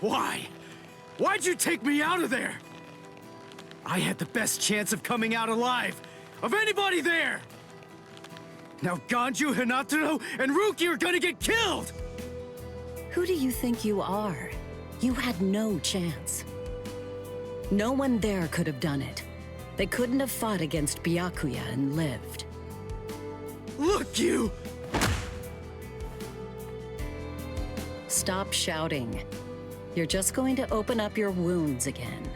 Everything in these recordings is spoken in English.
Why? Why'd you take me out of there? I had the best chance of coming out alive, of anybody there! Now Ganju, Hinataro, and Ruki are gonna get killed! Who do you think you are? You had no chance. No one there could have done it. They couldn't have fought against Byakuya and lived. Look, you! Stop shouting. You're just going to open up your wounds again.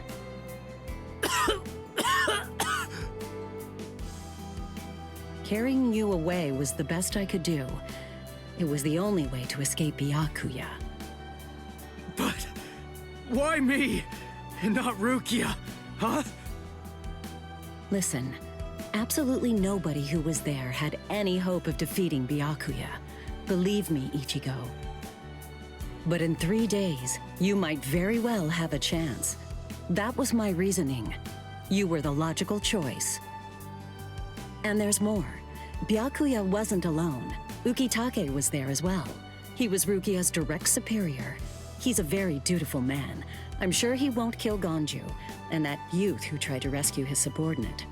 Carrying you away was the best I could do. It was the only way to escape Byakuya. But why me and not Rukia, huh? Listen, absolutely nobody who was there had any hope of defeating Byakuya. Believe me, Ichigo. But in 3 days, you might very well have a chance. That was my reasoning. You were the logical choice. And there's more. Byakuya wasn't alone. Ukitake was there as well. He was Rukia's direct superior. He's a very dutiful man. I'm sure he won't kill Ganju, and that youth who tried to rescue his subordinate.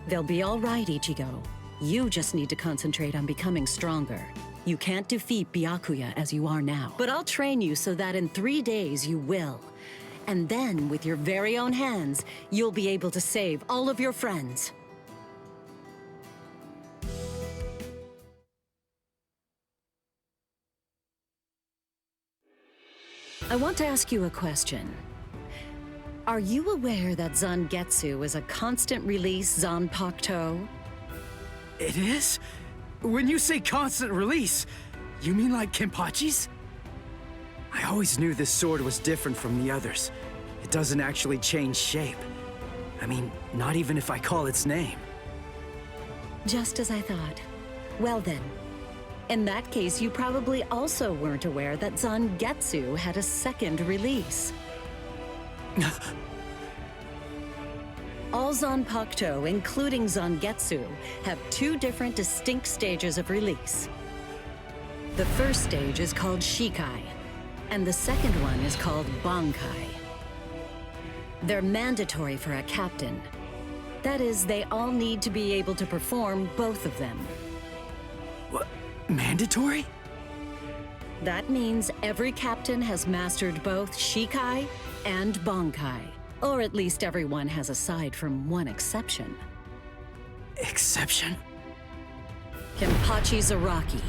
They'll be all right, Ichigo. You just need to concentrate on becoming stronger. You can't defeat Byakuya as you are now. But I'll train you so that in 3 days you will. And then, with your very own hands, you'll be able to save all of your friends. I want to ask you a question. Are you aware that Zangetsu is a constant release Zanpakuto? It is? When you say constant release, you mean like Kenpachi's? I always knew this sword was different from the others. It doesn't actually change shape. I mean, not even if I call its name. Just as I thought. Well then, in that case, you probably also weren't aware that Zangetsu had a second release. All Zanpakuto, including Zangetsu, have 2 different distinct stages of release. The first stage is called Shikai, and the second one is called Bankai. They're mandatory for a captain. That is, they all need to be able to perform both of them. What? Mandatory? That means every captain has mastered both Shikai and Bankai. Or at least everyone has aside from one exception. Exception? Kenpachi Zaraki.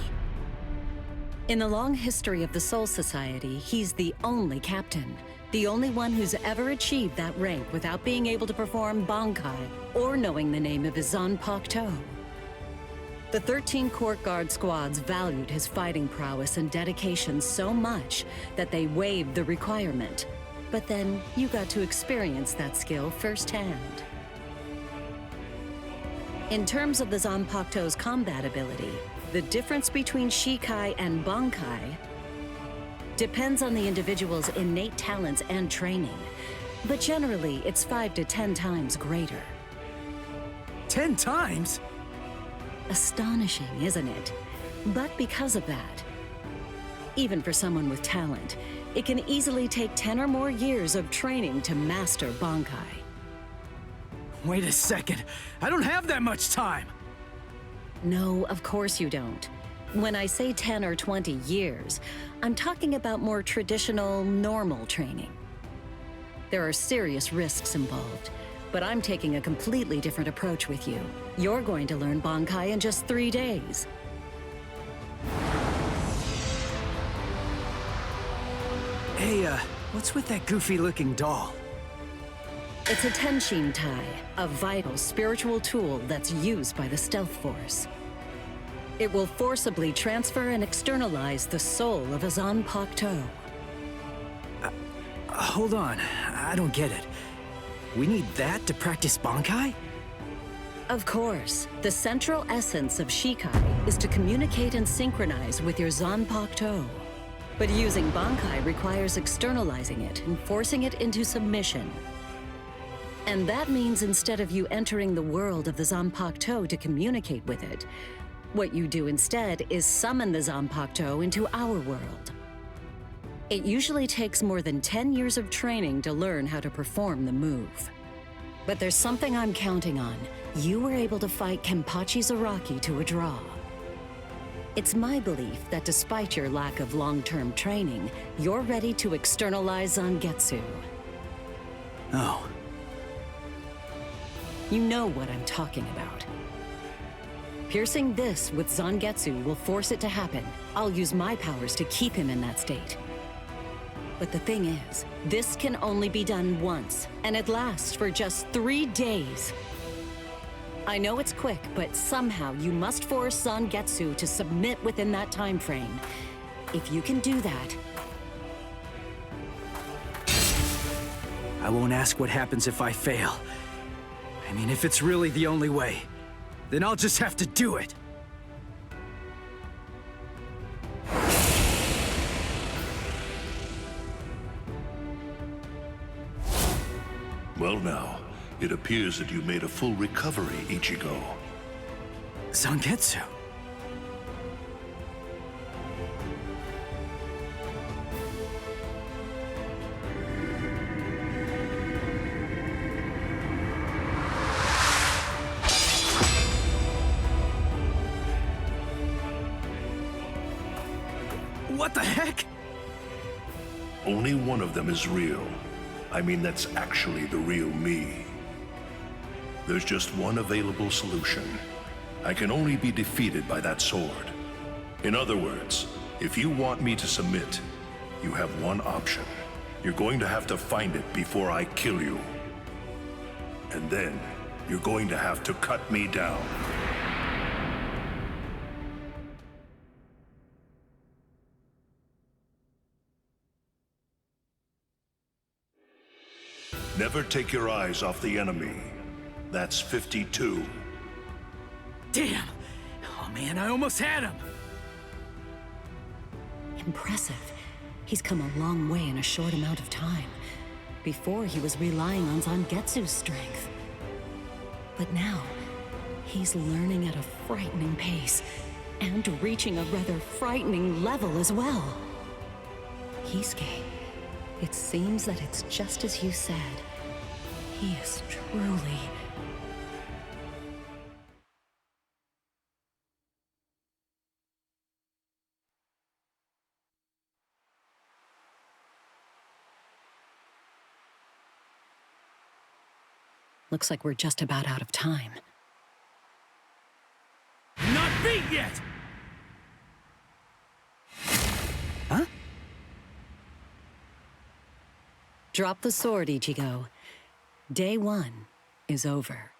In the long history of the Soul Society, he's the only captain. The only one who's ever achieved that rank without being able to perform Bankai or knowing the name of his Zanpakuto. The 13 court guard squads valued his fighting prowess and dedication so much that they waived the requirement. But then you got to experience that skill firsthand. In terms of the Zanpakuto's combat ability, the difference between Shikai and Bankai depends on the individual's innate talents and training. But generally, it's 5 to 10 times greater. 10 times? Astonishing, isn't it? But because of that, even for someone with talent, it can easily take 10 or more years of training to master Bankai. Wait a second. I don't have that much time. No, of course you don't. When I say 10 or 20 years, I'm talking about more traditional, normal training. There are serious risks involved, but I'm taking a completely different approach with you. You're going to learn Bankai in just 3 days. Hey, what's with that goofy-looking doll? It's a Tenshin Tai, a vital spiritual tool that's used by the Stealth Force. It will forcibly transfer and externalize the soul of a Zanpakuto. Hold on, I don't get it. We need that to practice Bankai? Of course, the central essence of Shikai is to communicate and synchronize with your Zanpakuto. But using Bankai requires externalizing it and forcing it into submission. And that means instead of you entering the world of the Zanpakuto to communicate with it, what you do instead is summon the Zanpakuto into our world. It usually takes more than 10 years of training to learn how to perform the move. But there's something I'm counting on. You were able to fight Kenpachi Zaraki to a draw. It's my belief that despite your lack of long-term training, you're ready to externalize Zangetsu. Oh. You know what I'm talking about. Piercing this with Zangetsu will force it to happen. I'll use my powers to keep him in that state. But the thing is, this can only be done once, and it lasts for just 3 days. I know it's quick, but somehow you must force Zangetsu to submit within that time frame. If you can do that... I won't ask what happens if I fail. I mean, if it's really the only way, then I'll just have to do it. Well now, it appears that you made a full recovery, Ichigo. Zangetsu. What the heck? Only one of them is real. I mean, that's actually the real me. There's just one available solution. I can only be defeated by that sword. In other words, if you want me to submit, you have one option. You're going to have to find it before I kill you. And then, you're going to have to cut me down. Never take your eyes off the enemy. That's 52. Damn! Oh man, I almost had him! Impressive. He's come a long way in a short amount of time. Before, he was relying on Zangetsu's strength. But now, he's learning at a frightening pace, and reaching a rather frightening level as well. Kisuke, it seems that it's just as you said. He is truly... Looks like we're just about out of time. Not beat yet! Huh? Drop the sword, Ichigo. Day 1 is over.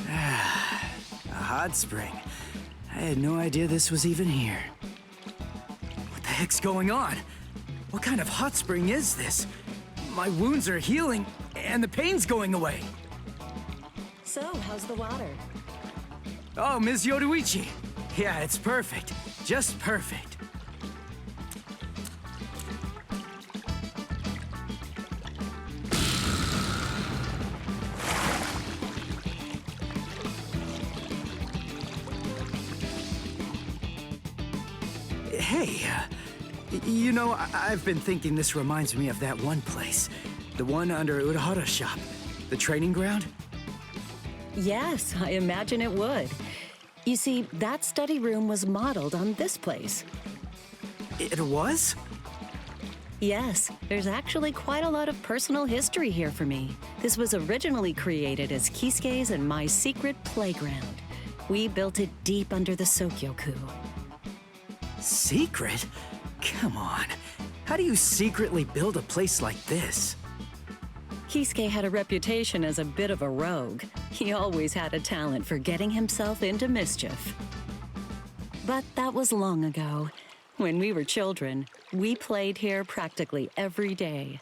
A hot spring. I had no idea this was even here. What the heck's going on? What kind of hot spring is this? My wounds are healing, and the pain's going away. So, how's the water? Oh, Ms. Yoruichi. Yeah, it's perfect. Just perfect. Hey, you know, I've been thinking this reminds me of that one place. The one under Urahara's shop. The training ground? Yes, I imagine it would. You see, that study room was modeled on this place. It was? Yes, there's actually quite a lot of personal history here for me. This was originally created as Kisuke's and my secret playground. We built it deep under the Sokyoku. Secret? Come on. How do you secretly build a place like this? Kisuke had a reputation as a bit of a rogue. He always had a talent for getting himself into mischief. But that was long ago. When we were children, we played here practically every day.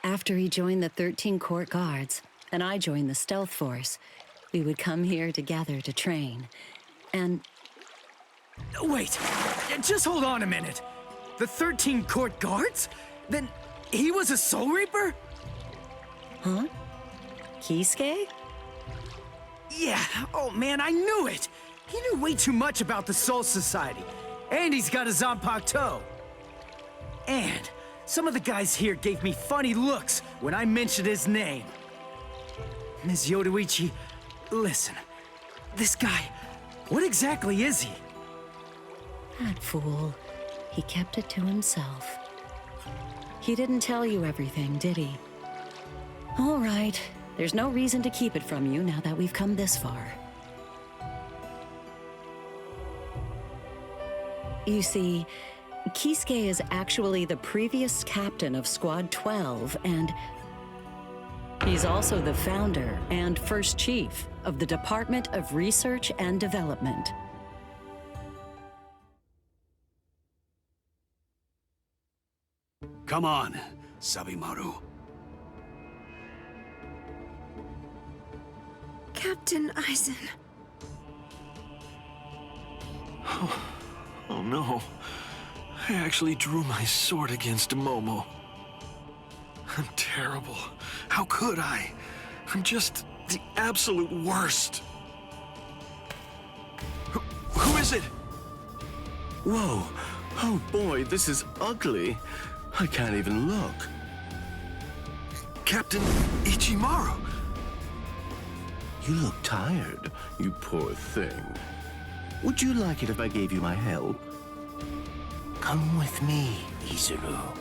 After he joined the 13 Court Guards, and I joined the Stealth Force, we would come here together to train. And... Wait, just hold on a minute. The 13 Court Guards? Then he was a Soul Reaper? Huh? Kisuke? Yeah, Oh man, I knew it! He knew way too much about the Soul Society. And he's got a Zanpakuto. And some of the guys here gave me funny looks when I mentioned his name. Ms. Yoruichi, listen. This guy, what exactly is he? That fool. He kept it to himself. He didn't tell you everything, did he? All right. There's no reason to keep it from you now that we've come this far. You see, Kisuke is actually the previous captain of Squad 12, and he's also the founder and first chief of the Department of Research and Development. Come on, Sabimaru. Captain Aizen. Oh no. I actually drew my sword against Momo. I'm terrible. How could I? I'm just the absolute worst. Who is it? Whoa. Oh boy, this is ugly. I can't even look. Captain Ichimaru. You look tired, you poor thing. Would you like it if I gave you my help? Come with me, Izuru.